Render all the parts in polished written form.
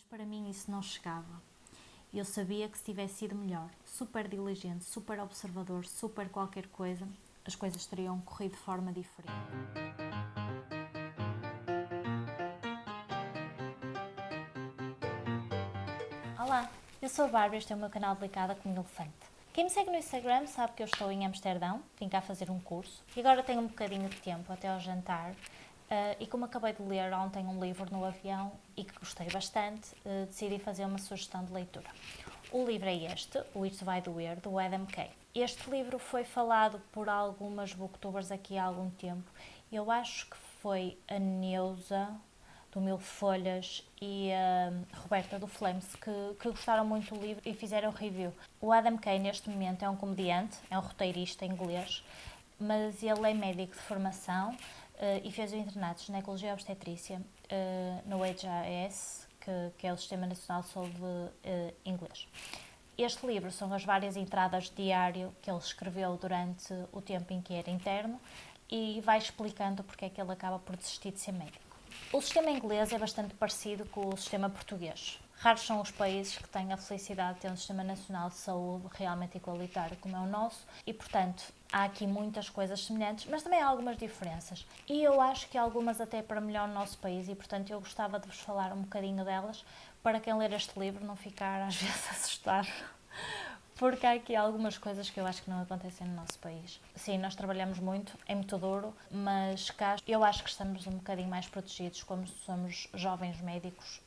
para mim isso não chegava. Eu sabia que se tivesse sido melhor, super diligente, super observador, super qualquer coisa, as coisas teriam corrido de forma diferente. Olá, eu sou a Bárbara e este é o meu canal Delicada com um Elefante. Quem me segue no Instagram sabe que eu estou em Amsterdão, vim cá fazer um curso e agora tenho um bocadinho de tempo até ao jantar. E como acabei de ler ontem um livro no avião e que gostei bastante, decidi fazer uma sugestão de leitura. O livro é este, o It Vai Doer, do Adam Kay. Este livro foi falado por algumas booktubers aqui há algum tempo. Eu acho que foi a Neuza, do Mil Folhas, e a Roberta, do Flames, que gostaram muito do livro e fizeram review. O Adam Kay, neste momento, é um comediante, é um roteirista inglês, mas ele é médico de formação e fez o internato de ginecologia e obstetrícia no HIS, que é o Sistema Nacional de Saúde inglês. Este livro são as várias entradas de diário que ele escreveu durante o tempo em que era interno e vai explicando porque é que ele acaba por desistir de ser médico. O sistema inglês é bastante parecido com o sistema português. Raros são os países que têm a felicidade de ter um sistema nacional de saúde realmente igualitário como é o nosso e, portanto, há aqui muitas coisas semelhantes, mas também há algumas diferenças. E eu acho que algumas até para melhor no nosso país e, portanto, eu gostava de vos falar um bocadinho delas para quem ler este livro não ficar às vezes assustado. Porque há aqui algumas coisas que eu acho que não acontecem no nosso país. Sim, nós trabalhamos muito, é muito duro, mas cá eu acho que estamos um bocadinho mais protegidos como somos jovens médicos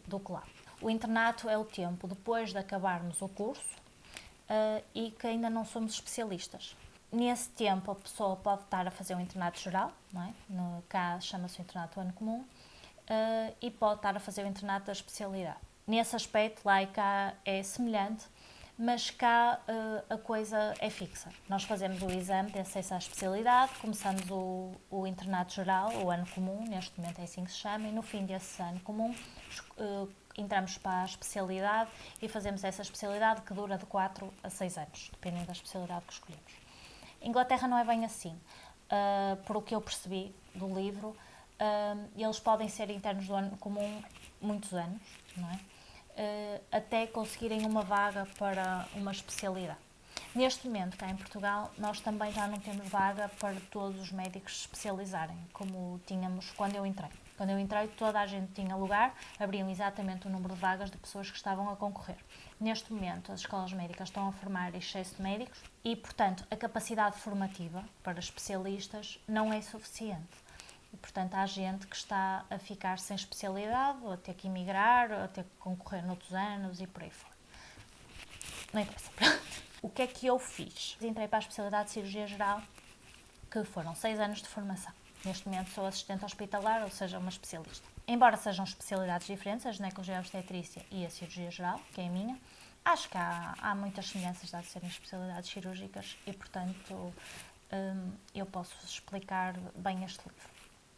do que lá. O internato é o tempo depois de acabarmos o curso e que ainda não somos especialistas. Nesse tempo a pessoa pode estar a fazer um internato geral, não é? Cá chama-se o internato ano comum, e pode estar a fazer o internato da especialidade. Nesse aspecto, lá e cá é semelhante, mas cá a coisa é fixa. Nós fazemos o exame de acesso à especialidade, começamos o internato geral, o ano comum, neste momento é assim que se chama, e no fim desse ano comum entramos para a especialidade e fazemos essa especialidade que dura de 4 a 6 anos, dependendo da especialidade que escolhemos. Em Inglaterra não é bem assim. Por o que eu percebi do livro, eles podem ser internos do ano comum muitos anos, não é? Até conseguirem uma vaga para uma especialidade. Neste momento, cá em Portugal, nós também já não temos vaga para todos os médicos se especializarem, como tínhamos quando eu entrei. Quando eu entrei, toda a gente tinha lugar, abriam exatamente o número de vagas de pessoas que estavam a concorrer. Neste momento, as escolas médicas estão a formar excesso de médicos e, portanto, a capacidade formativa para especialistas não é suficiente. E, portanto, há gente que está a ficar sem especialidade, ou a ter que emigrar, ou a ter que concorrer noutros anos e por aí fora. Não interessa. O que é que eu fiz? Entrei para a especialidade de cirurgia geral, que foram 6 anos de formação. Neste momento sou assistente hospitalar, ou seja, uma especialista. Embora sejam especialidades diferentes, a ginecologia e a obstetrícia e a cirurgia geral, que é a minha, acho que há muitas semelhanças de serem especialidades cirúrgicas e, portanto, eu posso explicar bem este livro.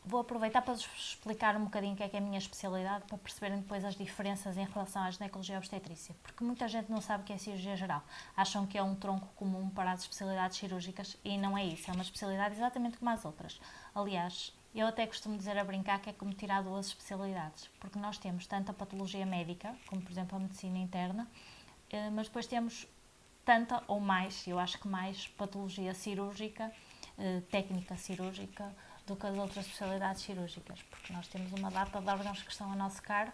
Vou aproveitar para vos explicar um bocadinho o que é a minha especialidade para perceberem depois as diferenças em relação à ginecologia e obstetrícia, porque muita gente não sabe o que é cirurgia geral. Acham que é um tronco comum para as especialidades cirúrgicas e não é isso, é uma especialidade exatamente como as outras. Aliás, eu até costumo dizer a brincar que é como tirar 2 especialidades, porque nós temos tanto a patologia médica, como por exemplo a medicina interna, mas depois temos tanta ou mais, eu acho que mais, patologia cirúrgica, técnica cirúrgica, do que as outras especialidades cirúrgicas, porque nós temos uma data de órgãos que estão a nosso cargo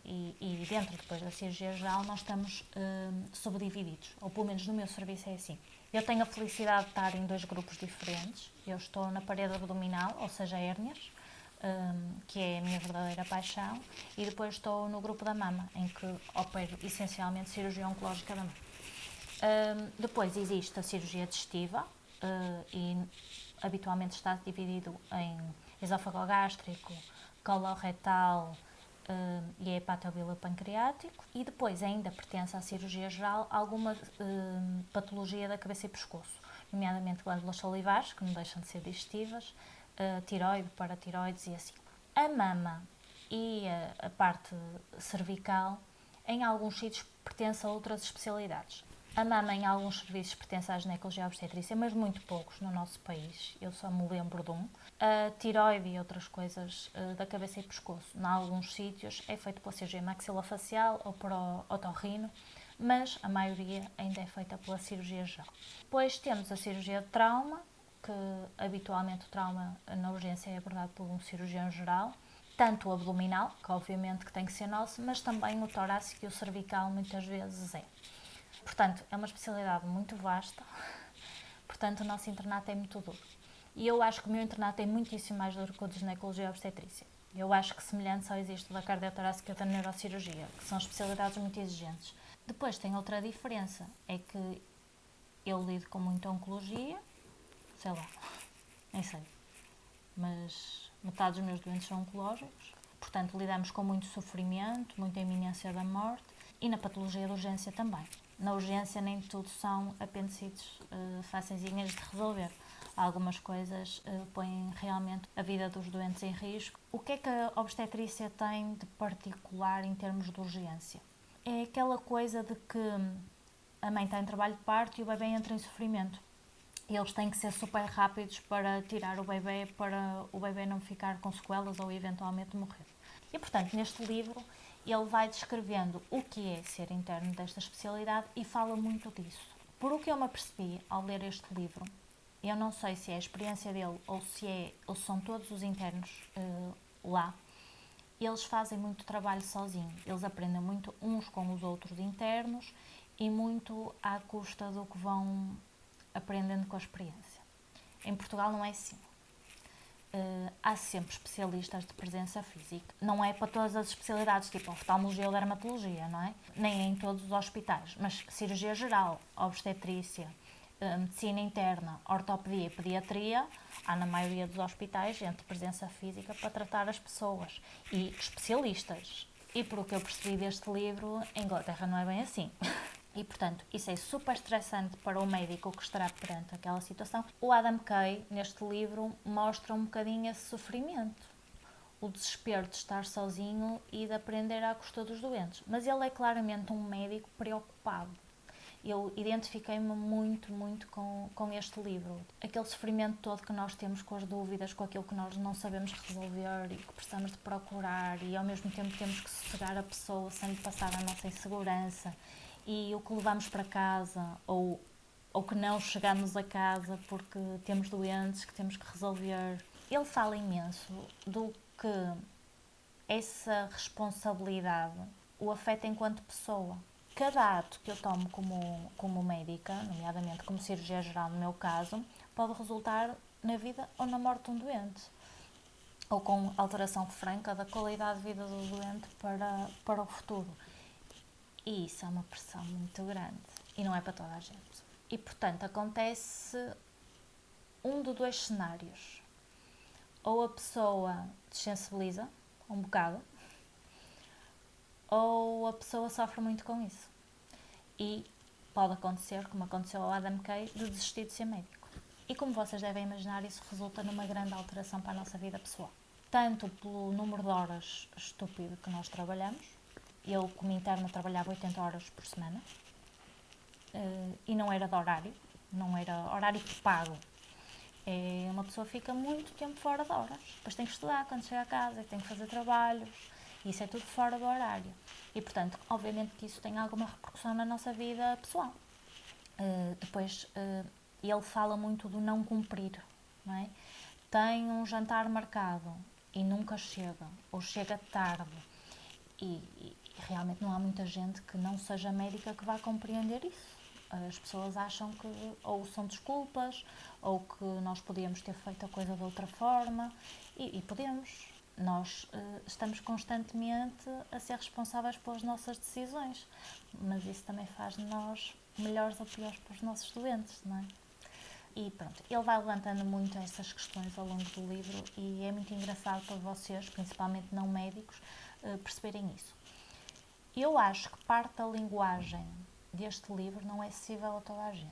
e dentro depois da cirurgia geral nós estamos subdivididos, ou pelo menos no meu serviço é assim. Eu tenho a felicidade de estar em 2 grupos diferentes. Eu estou na parede abdominal, ou seja, hérnias, que é a minha verdadeira paixão, e depois estou no grupo da mama, em que opero essencialmente cirurgia oncológica da mama. Depois existe a cirurgia digestiva e habitualmente está dividido em esófago-gástrico, coloretal e hepatobilopancreático, e depois ainda pertence à cirurgia geral alguma patologia da cabeça e pescoço, nomeadamente glândulas salivares, que não deixam de ser digestivas, tiroide, paratiroides e assim. A mama e a parte cervical, em alguns sítios, pertence a outras especialidades. A mama em alguns serviços pertence à ginecologia e obstetrícia, mas muito poucos no nosso país. Eu só me lembro de um. A tiroide e outras coisas da cabeça e pescoço, em alguns sítios, é feito pela cirurgia maxilofacial ou por otorrino, mas a maioria ainda é feita pela cirurgia geral. Depois temos a cirurgia de trauma, que habitualmente o trauma na urgência é abordado por um cirurgião geral, tanto o abdominal, que obviamente que tem que ser nosso, mas também o torácico e o cervical muitas vezes é. Portanto, é uma especialidade muito vasta, portanto o nosso internato é muito duro. E eu acho que o meu internato é muitíssimo mais duro que o de ginecologia e obstetrícia. Eu acho que semelhante só existe o da cardiotorácica e da neurocirurgia, que são especialidades muito exigentes. Depois tem outra diferença, é que eu lido com muita oncologia, sei lá, nem sei, mas metade dos meus doentes são oncológicos, portanto lidamos com muito sofrimento, muita iminência da morte e na patologia de urgência também. Na urgência nem tudo são apendicites facenzinhas de resolver. Algumas coisas põem realmente a vida dos doentes em risco. O que é que a obstetrícia tem de particular em termos de urgência? É aquela coisa de que a mãe está em trabalho de parto e o bebê entra em sofrimento. E eles têm que ser super rápidos para tirar o bebê, para o bebê não ficar com sequelas ou eventualmente morrer. E, portanto, neste livro ele vai descrevendo o que é ser interno desta especialidade e fala muito disso. Por o que eu me apercebi ao ler este livro, eu não sei se é a experiência dele ou se são todos os internos lá, eles fazem muito trabalho sozinhos. Eles aprendem muito uns com os outros internos e muito à custa do que vão aprendendo com a experiência. Em Portugal não é assim. Há sempre especialistas de presença física. Não é para todas as especialidades, tipo oftalmologia ou dermatologia, não é? Nem em todos os hospitais, mas cirurgia geral, obstetrícia, medicina interna, ortopedia e pediatria, há na maioria dos hospitais gente de presença física para tratar as pessoas e especialistas. E por o que eu percebi deste livro, em Inglaterra não é bem assim. E, portanto, isso é super estressante para o médico que estará perante aquela situação. O Adam Kay, neste livro, mostra um bocadinho esse sofrimento. O desespero de estar sozinho e de aprender à custa dos doentes. Mas ele é claramente um médico preocupado. Eu identifiquei-me muito com este livro. Aquele sofrimento todo que nós temos com as dúvidas, com aquilo que nós não sabemos resolver e que precisamos de procurar, e ao mesmo tempo temos que sossegar a pessoa sem lhe passar a nossa insegurança, e o que levamos para casa ou que não chegamos a casa porque temos doentes que temos que resolver. Ele fala imenso do que essa responsabilidade o afeta enquanto pessoa. Cada ato que eu tomo como médica, nomeadamente como cirurgia geral no meu caso, pode resultar na vida ou na morte de um doente, ou com alteração franca da qualidade de vida do doente para o futuro. E isso é uma pressão muito grande e não é para toda a gente. E, portanto, acontece um de dois cenários. Ou a pessoa desensibiliza um bocado, ou a pessoa sofre muito com isso. E pode acontecer, como aconteceu ao Adam Kay, de desistir de ser médico. E como vocês devem imaginar, isso resulta numa grande alteração para a nossa vida pessoal. Tanto pelo número de horas estúpido que nós trabalhamos. Eu, como interna, trabalhava 80 horas por semana e não era de horário, não era horário pago. Uma pessoa fica muito tempo fora de horas, depois tem que estudar quando chega a casa, tem que fazer trabalhos, e isso é tudo fora do horário. E, portanto, obviamente que isso tem alguma repercussão na nossa vida pessoal. Depois, ele fala muito do não cumprir, não é? Tem um jantar marcado e nunca chega, ou chega tarde, e realmente não há muita gente que não seja médica que vá compreender isso. As pessoas acham que ou são desculpas, ou que nós podíamos ter feito a coisa de outra forma, e podemos. Nós estamos constantemente a ser responsáveis pelas nossas decisões, mas isso também faz de nós melhores ou piores para os nossos doentes, não é? E pronto, ele vai levantando muito essas questões ao longo do livro e é muito engraçado para vocês, principalmente não médicos, perceberem isso. Eu acho que parte da linguagem deste livro não é acessível a toda a gente.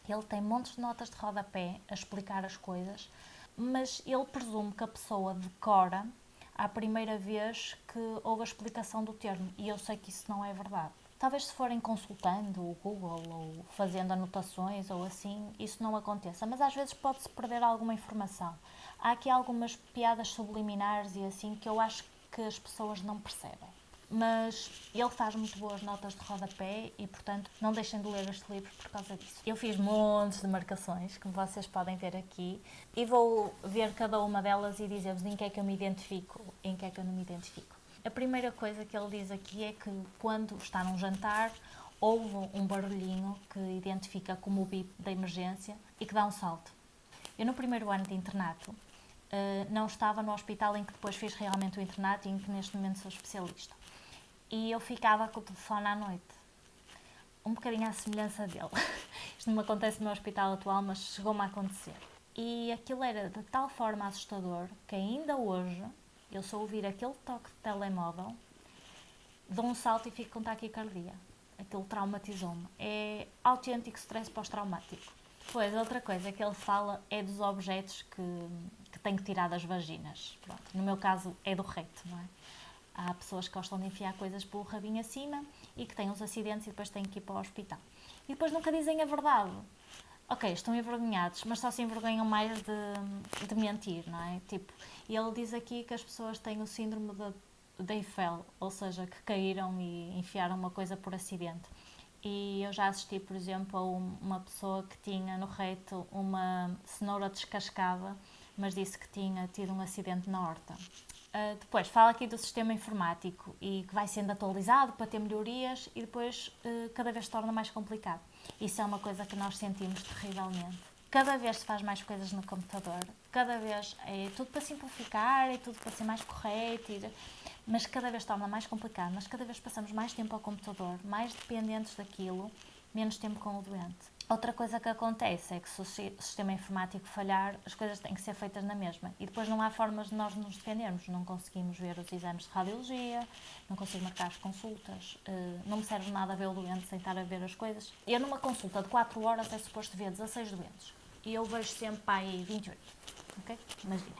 Ele tem montes de notas de rodapé a explicar as coisas, mas ele presume que a pessoa decora à primeira vez que houve a explicação do termo, e eu sei que isso não é verdade. Talvez se forem consultando o Google ou fazendo anotações ou assim, isso não aconteça, mas às vezes pode-se perder alguma informação. Há aqui algumas piadas subliminares e assim que eu acho que as pessoas não percebem. Mas ele faz muito boas notas de rodapé e, portanto, não deixem de ler este livro por causa disso. Eu fiz montes de marcações, como vocês podem ver aqui, e vou ver cada uma delas e dizer-vos em que é que eu me identifico e em que é que eu não me identifico. A primeira coisa que ele diz aqui é que quando está num jantar, houve um barulhinho que identifica como o bip da emergência e que dá um salto. Eu, no primeiro ano de internato, não estava no hospital em que depois fiz realmente o internato e em que neste momento sou especialista. E eu ficava com o telefone à noite, um bocadinho à semelhança dele. Isto não me acontece no meu hospital atual, mas chegou-me a acontecer. E aquilo era de tal forma assustador que ainda hoje eu só ouvir aquele toque de telemóvel, dou um salto e fico com taquicardia. Aquilo traumatizou-me. É autêntico stress pós-traumático. Depois, outra coisa que ele fala é dos objetos que tem que tirar das vaginas. Pronto. No meu caso é do reto, não é? Há pessoas que gostam de enfiar coisas pelo rabinho acima e que têm uns acidentes e depois têm que ir para o hospital. E depois nunca dizem a verdade. Ok, estão envergonhados, mas só se envergonham mais de mentir, não é? Tipo, ele diz aqui que as pessoas têm o síndrome de Eiffel, ou seja, que caíram e enfiaram uma coisa por acidente. E eu já assisti, por exemplo, a uma pessoa que tinha no reto uma cenoura descascada, mas disse que tinha tido um acidente na horta. Depois, fala aqui do sistema informático e que vai sendo atualizado para ter melhorias e depois cada vez se torna mais complicado. Isso é uma coisa que nós sentimos terrivelmente. Cada vez se faz mais coisas no computador, cada vez é tudo para simplificar, é tudo para ser mais correto, mas cada vez se torna mais complicado, mas cada vez passamos mais tempo ao computador, mais dependentes daquilo, menos tempo com o doente. Outra coisa que acontece é que se o sistema informático falhar, as coisas têm que ser feitas na mesma. E depois não há formas de nós nos defendermos. Não conseguimos ver os exames de radiologia, não consigo marcar as consultas, não me serve nada ver o doente sem estar a ver as coisas. Eu numa consulta de 4 horas é suposto ver 16 doentes. E eu vejo sempre para aí 28. Ok? Imagina.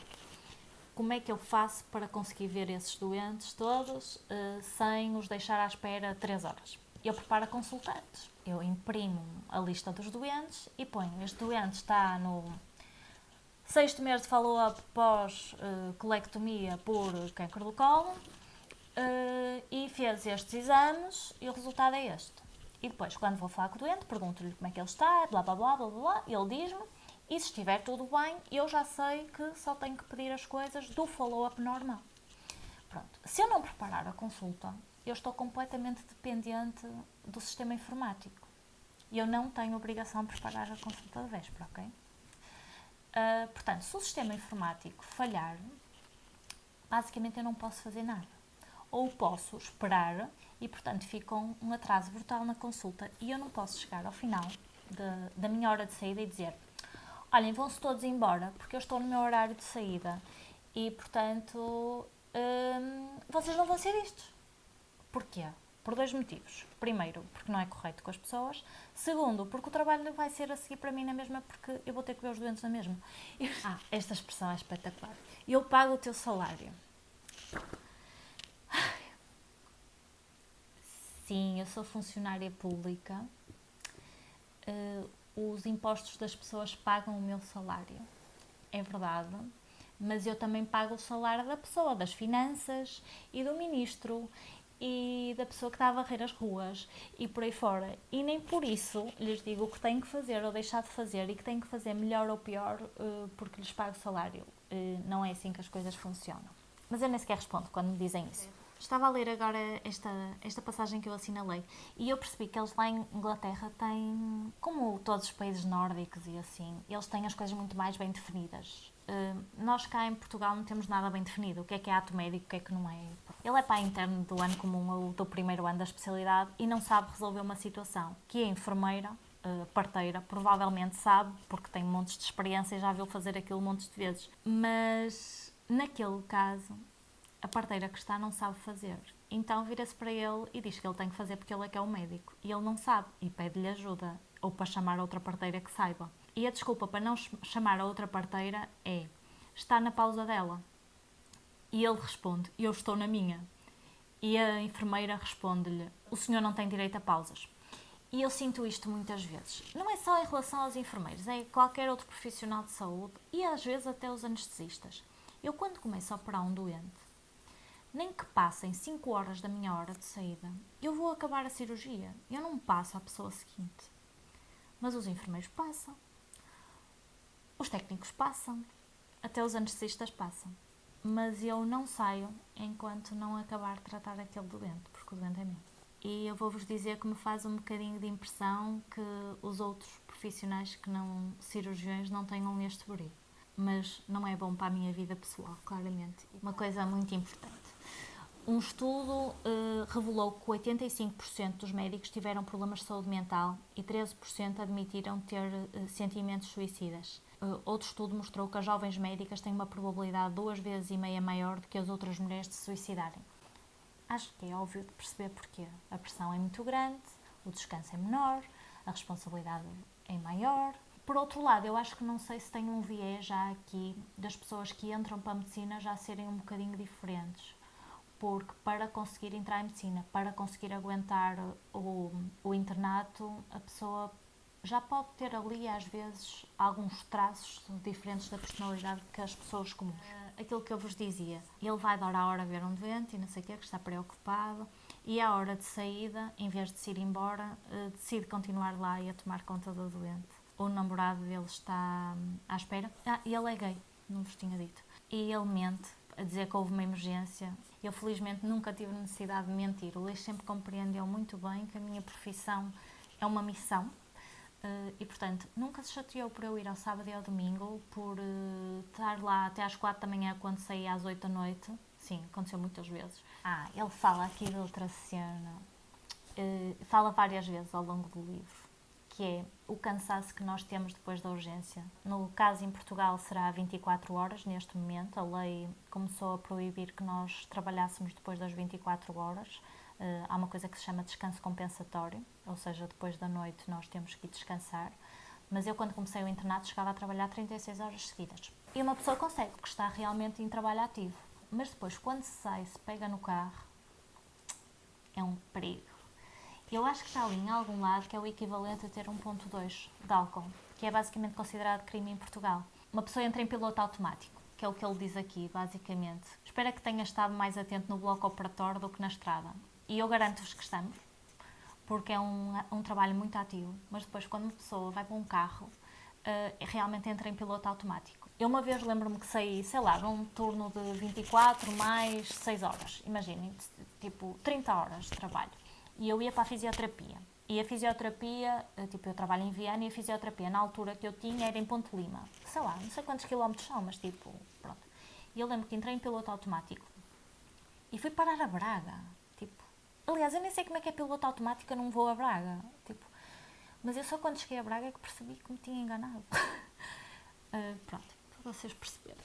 Como é que eu faço para conseguir ver esses doentes todos sem os deixar à espera 3 horas? Eu preparo a consulta antes. Eu imprimo a lista dos doentes e ponho: este doente está no 6º mês de follow-up pós-colectomia por câncer do colo e fez estes exames e o resultado é este. E depois, quando vou falar com o doente, pergunto-lhe como é que ele está, blá blá blá blá blá, ele diz-me, e se estiver tudo bem, eu já sei que só tenho que pedir as coisas do follow-up normal. Pronto. Se eu não preparar a consulta, eu estou completamente dependente do sistema informático. E eu não tenho obrigação de preparar a consulta de véspera, ok? Portanto, se o sistema informático falhar, basicamente eu não posso fazer nada. Ou posso esperar e, portanto, fica um atraso brutal na consulta e eu não posso chegar ao final da minha hora de saída e dizer: olhem, vão-se todos embora porque eu estou no meu horário de saída e, portanto, vocês não vão ser istos. Porquê? Por 2 motivos. Primeiro, porque não é correto com as pessoas. Segundo, porque o trabalho vai ser a seguir para mim na mesma, porque eu vou ter que ver os doentes na mesma. Esta expressão é espetacular. Eu pago o teu salário. Sim, eu sou funcionária pública. Os impostos das pessoas pagam o meu salário. É verdade. Mas eu também pago o salário da pessoa, das finanças e do ministro e da pessoa que está a varrer as ruas e por aí fora. E nem por isso lhes digo o que têm que fazer ou deixar de fazer e que têm que fazer melhor ou pior porque lhes pago o salário. Não é assim que as coisas funcionam. Mas eu nem sequer respondo quando me dizem isso. Estava a ler agora esta passagem que eu assinalei e eu percebi que eles lá em Inglaterra têm, como todos os países nórdicos e assim, eles têm as coisas muito mais bem definidas. Nós cá em Portugal não temos nada bem definido. O que é ato médico, o que é que não é. Ele é para interno do ano comum ou do primeiro ano da especialidade e não sabe resolver uma situação que a enfermeira, parteira, provavelmente sabe, porque tem montes de experiência e já viu fazer aquilo montes de vezes. Mas, naquele caso, a parteira que está não sabe fazer. Então vira-se para ele e diz que ele tem que fazer porque ele é que é o médico. E ele não sabe e pede-lhe ajuda ou para chamar outra parteira que saiba. E a desculpa para não chamar a outra parteira é: está na pausa dela. E ele responde: eu estou na minha. E a enfermeira responde-lhe: o senhor não tem direito a pausas. E eu sinto isto muitas vezes. Não é só em relação aos enfermeiros, é qualquer outro profissional de saúde e às vezes até os anestesistas. Eu quando começo a operar um doente, nem que passem 5 horas da minha hora de saída, eu vou acabar a cirurgia. Eu não passo à pessoa seguinte. Mas os enfermeiros passam. Os técnicos passam. Até os anestesistas passam. Mas eu não saio enquanto não acabar de tratar aquele doente, porque o doente é meu. E eu vou-vos dizer que me faz um bocadinho de impressão que os outros profissionais que não cirurgiões não tenham este brilho. Mas não é bom para a minha vida pessoal, claramente. Uma coisa muito importante. Um estudo revelou que 85% dos médicos tiveram problemas de saúde mental e 13% admitiram ter sentimentos suicidas. Outro estudo mostrou que as jovens médicas têm uma probabilidade 2,5 vezes maior do que as outras mulheres de se suicidarem. Acho que é óbvio de perceber porquê. A pressão é muito grande, o descanso é menor, a responsabilidade é maior. Por outro lado, eu acho que não sei se tem um viés já aqui das pessoas que entram para a medicina já serem um bocadinho diferentes. Porque para conseguir entrar em medicina, para conseguir aguentar o internato, a pessoa já pode ter ali, às vezes, alguns traços diferentes da personalidade que as pessoas comuns. Aquilo que eu vos dizia, ele vai dar a hora a ver um doente e não sei o quê, que está preocupado, e à hora de saída, em vez de se ir embora, decide continuar lá e a tomar conta do doente. O namorado dele está à espera. E ele é gay, não vos tinha dito. E ele mente, a dizer que houve uma emergência. Eu, felizmente, nunca tive necessidade de mentir. O Luís sempre compreendeu muito bem que a minha profissão é uma missão. E, portanto, nunca se chateou por eu ir ao sábado e ao domingo, por estar lá até às 4 da manhã quando saí às 8 da noite. Sim, aconteceu muitas vezes. Ele fala aqui de outra cena. Fala várias vezes ao longo do livro, que é o cansaço que nós temos depois da urgência. No caso, em Portugal, será 24 horas neste momento. A lei começou a proibir que nós trabalhássemos depois das 24 horas. Há uma coisa que se chama descanso compensatório, ou seja, depois da noite nós temos que ir descansar. Mas eu, quando comecei o internato, chegava a trabalhar 36 horas seguidas. E uma pessoa consegue, porque está realmente em trabalho ativo. Mas depois, quando se sai, se pega no carro, é um perigo. Eu acho que está ali em algum lado que é o equivalente a ter 1,2 de álcool, que é basicamente considerado crime em Portugal. Uma pessoa entra em piloto automático, que é o que ele diz aqui, basicamente. Espero que tenha estado mais atento no bloco operatório do que na estrada. E eu garanto-vos que estamos, porque é um trabalho muito ativo. Mas depois, quando uma pessoa vai para um carro, realmente entra em piloto automático. Eu uma vez lembro-me que saí, sei lá, num turno de 24 mais 6 horas. Imaginem, tipo 30 horas de trabalho. E eu ia para a fisioterapia. E a fisioterapia, tipo, eu trabalho em Viana e a fisioterapia, na altura que eu tinha, era em Ponte Lima. Sei lá, não sei quantos quilómetros são, mas tipo, pronto. E eu lembro que entrei em piloto automático e fui parar a Braga. Tipo, aliás, eu nem sei como é que é piloto automático, eu não vou a Braga. Tipo, mas eu só quando cheguei a Braga é que percebi que me tinha enganado. Pronto, para vocês perceberem.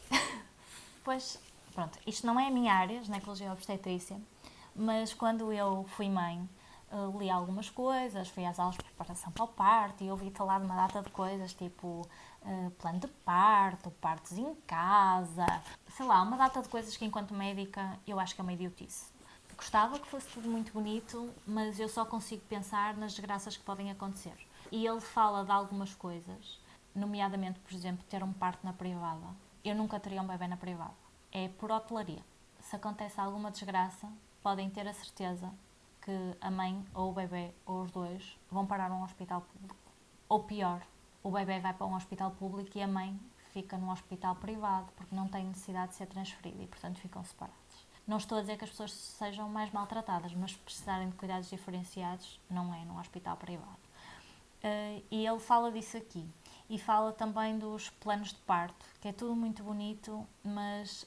Pois, pronto, isto não é a minha área, ginecologia e obstetrícia, mas quando eu fui mãe, li algumas coisas, fui às aulas de preparação para o parto e ouvi falar de uma data de coisas, tipo plano de parto, partos em casa, sei lá, uma data de coisas que enquanto médica eu acho que é uma idiotice. Gostava que fosse tudo muito bonito, mas eu só consigo pensar nas desgraças que podem acontecer. E ele fala de algumas coisas, nomeadamente, por exemplo, ter um parto na privada. Eu nunca teria um bebê na privada. É por hotelaria. Se acontece alguma desgraça, podem ter a certeza que a mãe ou o bebê, ou os dois, vão parar num hospital público. Ou pior, o bebê vai para um hospital público e a mãe fica num hospital privado, porque não tem necessidade de ser transferida e, portanto, ficam separados. Não estou a dizer que as pessoas sejam mais maltratadas, mas se precisarem de cuidados diferenciados, não é num hospital privado. E ele fala disso aqui. E fala também dos planos de parto, que é tudo muito bonito, mas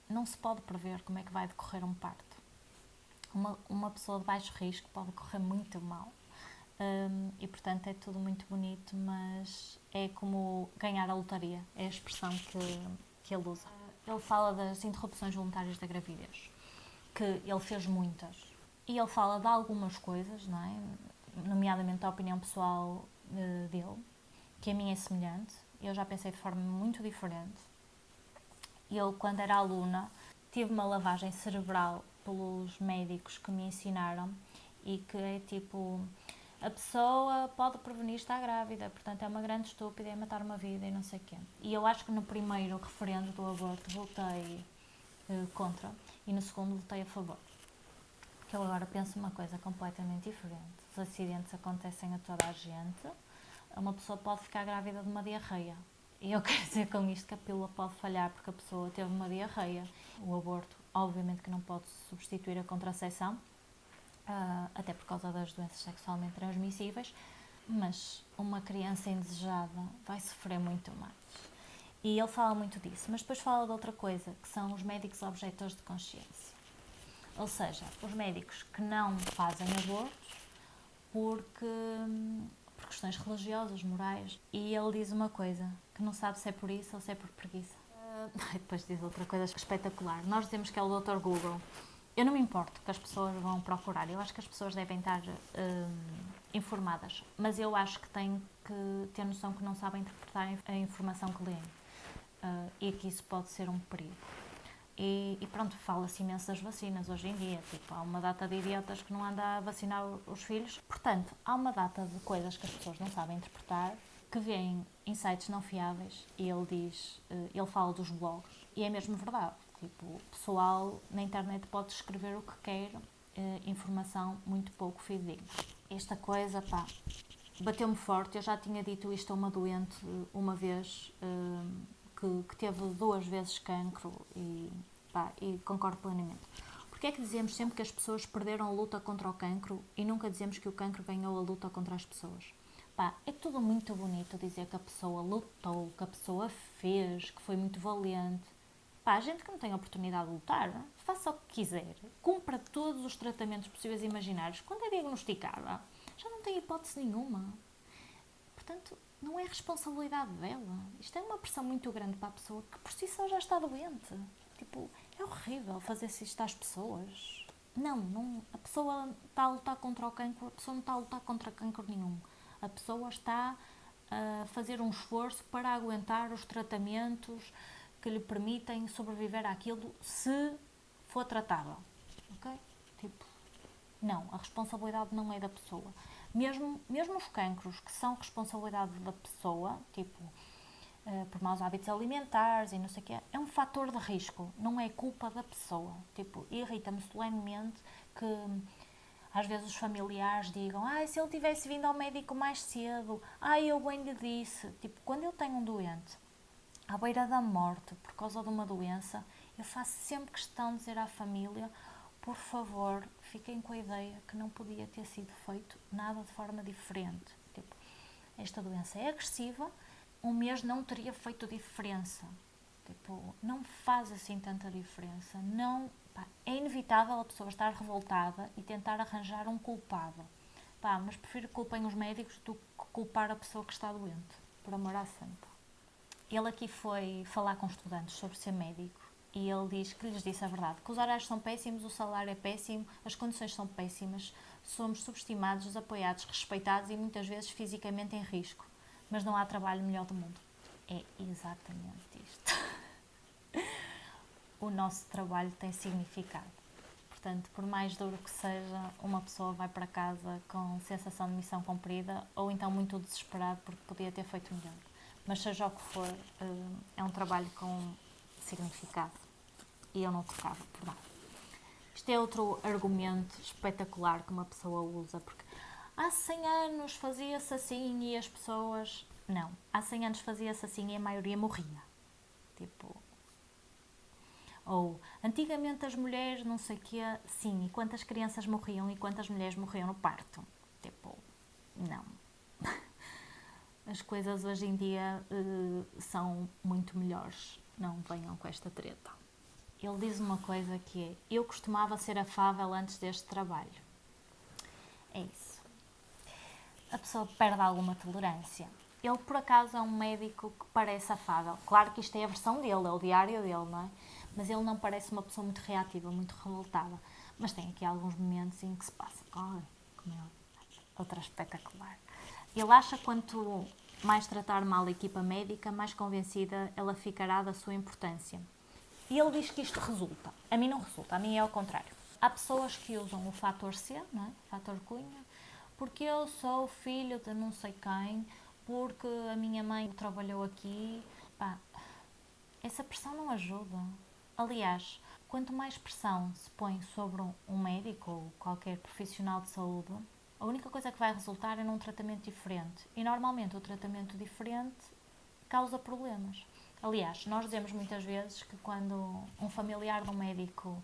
não se pode prever como é que vai decorrer um parto. Uma pessoa de baixo risco pode correr muito mal. E portanto é tudo muito bonito, mas é como ganhar a lotaria, é a expressão que ele usa. Ele fala das interrupções voluntárias da gravidez, que ele fez muitas. E ele fala de algumas coisas, não é? Nomeadamente a opinião pessoal dele, que a minha é semelhante. Eu já pensei de forma muito diferente. Eu, quando era aluna, tive uma lavagem cerebral pelos médicos que me ensinaram e que é tipo, a pessoa pode prevenir estar grávida, portanto é uma grande estúpida, é matar uma vida e não sei o quê. E eu acho que no primeiro referendo do aborto votei contra e no segundo votei a favor. Que eu agora penso uma coisa completamente diferente. Os acidentes acontecem a toda a gente, uma pessoa pode ficar grávida de uma diarreia. E eu quero dizer com isto que a pílula pode falhar porque a pessoa teve uma diarreia. O aborto, obviamente que não pode substituir a contracepção, até por causa das doenças sexualmente transmissíveis, mas uma criança indesejada vai sofrer muito mais. E ele fala muito disso, mas depois fala de outra coisa, que são os médicos objetores de consciência. Ou seja, os médicos que não fazem abortos por questões religiosas, morais. E ele diz uma coisa, que não sabe se é por isso ou se é por preguiça. Depois diz outra coisa espetacular. Nós dizemos que é o Dr. Google. Eu não me importo que as pessoas vão procurar. Eu acho que as pessoas devem estar informadas. Mas eu acho que têm que ter noção que não sabem interpretar a informação que leem. E que isso pode ser um perigo. E pronto, fala-se imenso das vacinas hoje em dia. Tipo, há uma data de idiotas que não anda a vacinar os filhos. Portanto, há uma data de coisas que as pessoas não sabem interpretar, que vêm em sites não fiáveis. E ele fala dos blogs. E é mesmo verdade. Tipo, o pessoal na internet pode escrever o que quer, informação muito pouco fidedigna. Esta coisa, pá, bateu-me forte. Eu já tinha dito isto a uma doente uma vez, que teve 2 vezes cancro e concordo plenamente. Porque é que dizemos sempre que as pessoas perderam a luta contra o cancro e nunca dizemos que o cancro ganhou a luta contra as pessoas? Pá, é tudo muito bonito dizer que a pessoa lutou, que a pessoa fez, que foi muito valente. Pá, a gente que não tem a oportunidade de lutar, faça o que quiser, cumpra todos os tratamentos possíveis e imaginários. Quando é diagnosticada, já não tem hipótese nenhuma. Portanto, não é responsabilidade dela. Isto é uma pressão muito grande para a pessoa que por si só já está doente. Tipo, é horrível fazer-se isto às pessoas. Não, a pessoa está a lutar contra o cancro, a pessoa não está a lutar contra cancro nenhum. A pessoa está a fazer um esforço para aguentar os tratamentos que lhe permitem sobreviver àquilo se for tratável. Ok? Tipo, não, a responsabilidade não é da pessoa. Mesmo os cancros que são responsabilidade da pessoa, tipo, por maus hábitos alimentares e não sei o quê, é um fator de risco, não é culpa da pessoa. Tipo, irrita-me solenemente que às vezes os familiares digam: se ele tivesse vindo ao médico mais cedo, eu bem lhe disse. Tipo, quando eu tenho um doente à beira da morte por causa de uma doença, eu faço sempre questão de dizer à família: por favor, fiquem com a ideia que não podia ter sido feito nada de forma diferente. Tipo, esta doença é agressiva, um mês não teria feito diferença. Tipo, não faz assim tanta diferença. Não, é inevitável a pessoa estar revoltada e tentar arranjar um culpado. Mas prefiro que culpem os médicos do que culpar a pessoa que está doente. Por amor à santa. Ele aqui foi falar com estudantes sobre ser médico e ele diz que lhes disse a verdade, que os horários são péssimos, o salário é péssimo, as condições são péssimas, somos subestimados, desapoiados, respeitados e muitas vezes fisicamente em risco, mas não há trabalho melhor do mundo. É exatamente isto. O nosso trabalho tem significado. Portanto, por mais duro que seja, uma pessoa vai para casa com sensação de missão cumprida ou então muito desesperado porque podia ter feito melhor. Mas seja o que for, é um trabalho com significado e eu não trocava por nada. Isto é outro argumento espetacular que uma pessoa usa, porque há 100 anos fazia-se assim e as pessoas... Não, há 100 anos fazia-se assim e a maioria morria. Tipo... Ou, antigamente as mulheres não sei o quê, sim, e quantas crianças morriam e quantas mulheres morriam no parto? Tipo, não. As coisas hoje em dia são muito melhores. Não venham com esta treta. Ele diz uma coisa que é: eu costumava ser afável antes deste trabalho. É isso. A pessoa perde alguma tolerância. Ele, por acaso, é um médico que parece afável. Claro que isto é a versão dele, é o diário dele, não é? Mas ele não parece uma pessoa muito reativa, muito revoltada. Mas tem aqui alguns momentos em que se passa. Como é outra espetacular. Ele acha que quanto mais tratar mal a equipa médica, mais convencida ela ficará da sua importância. E ele diz que isto resulta. A mim não resulta, a mim é ao contrário. Há pessoas que usam o fator C, não é? O fator cunha, porque eu sou filho de não sei quem, porque a minha mãe trabalhou aqui. Pá, essa pressão não ajuda. Aliás, quanto mais pressão se põe sobre um médico ou qualquer profissional de saúde, a única coisa que vai resultar é num tratamento diferente. E normalmente o tratamento diferente causa problemas. Aliás, nós dizemos muitas vezes que quando um familiar de um médico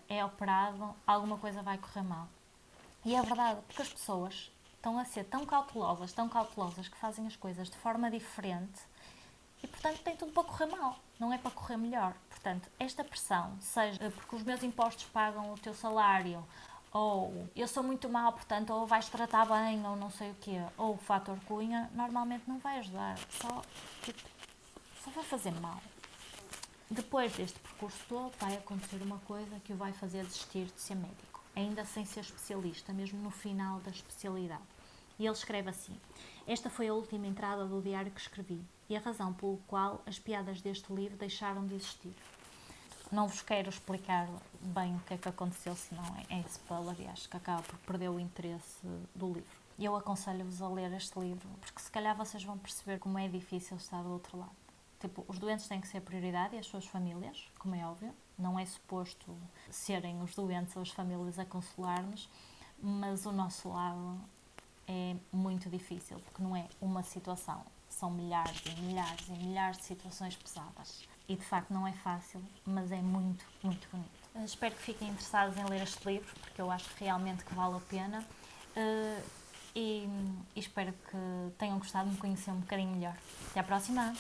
é operado, alguma coisa vai correr mal. E é verdade, porque as pessoas estão a ser tão cautelosas, que fazem as coisas de forma diferente e, portanto, tem tudo para correr mal, não é para correr melhor. Portanto, esta pressão, seja porque os meus impostos pagam o teu salário, ou eu sou muito mal, portanto, ou vais tratar bem, ou não sei o quê, ou o fator cunha, normalmente não vai ajudar, só vai fazer mal. Depois deste percurso todo, vai acontecer uma coisa que o vai fazer desistir de ser médico, ainda sem ser especialista, mesmo no final da especialidade. E ele escreve assim: esta foi a última entrada do diário que escrevi e a razão pelo qual as piadas deste livro deixaram de existir. Não vos quero explicar bem o que é que aconteceu, senão é spoiler e acho que acaba por perder o interesse do livro. E eu aconselho-vos a ler este livro, porque se calhar vocês vão perceber como é difícil estar do outro lado. Tipo, os doentes têm que ser prioridade e as suas famílias, como é óbvio. Não é suposto serem os doentes ou as famílias a consolar-nos, mas o nosso lado é muito difícil, porque não é uma situação, são milhares e milhares e milhares de situações pesadas. E de facto não é fácil, mas é muito, muito bonito. Espero que fiquem interessados em ler este livro, porque eu acho realmente que vale a pena. E espero que tenham gostado de me conhecer um bocadinho melhor. Até à próxima!